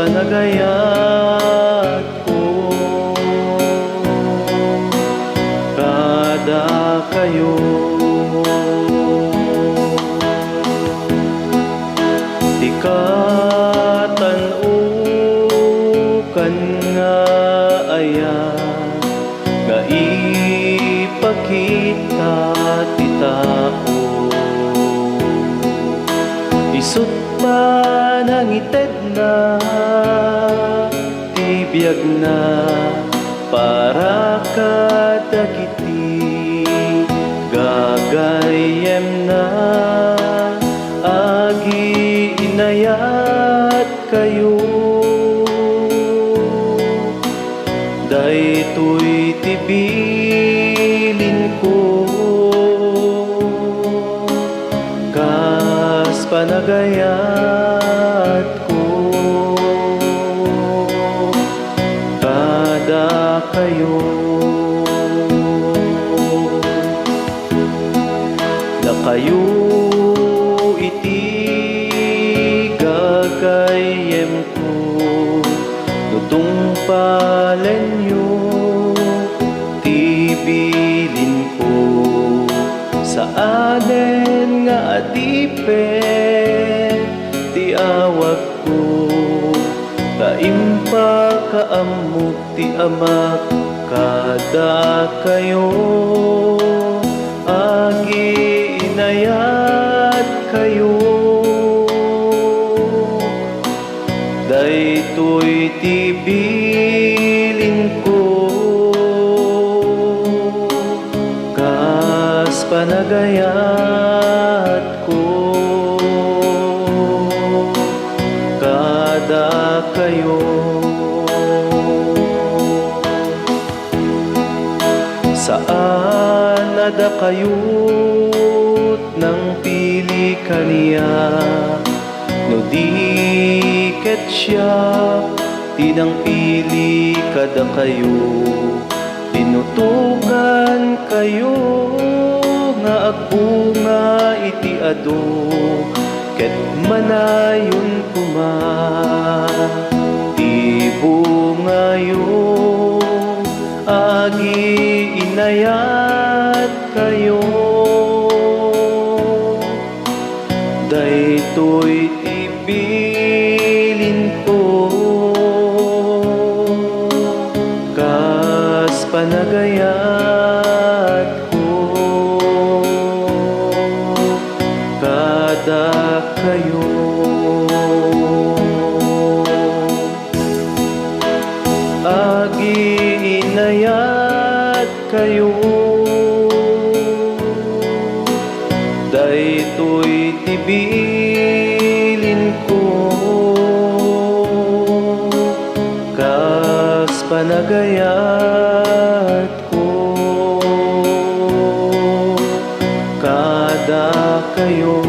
panagayat ko, kada kayo. Di ka tan-ukan nga aya, nga ipakita ti tao. Isut pa nangited na, tibiyag na, para kadagiti gagayem na. Agi inayat kayo, daytoy tibilin ko, kas panagayat ko, kada kayo. Na kayo iti gagayem ko, nutong palenyo tibilin ko, sa aden nga adipen ti awag ko, kaimpa kaamok ti amak kada kayo. Agi inayat kayo, daytoy tibilin ko, kas panagayat ko, kada kayo. Saan nada kayot ng pili kaniya, no di ket siya tinang pili kada kayo. Tinutukan kayo nga agbunga iti ado, ket manayon kuma ti bungayo. Agi inayat kayo, daytoy tibilin ko, kas panagayat ko, kada kayo. Agi inayat kayo, daytoy tibilin ko, kas panagayat ko, kada kayo.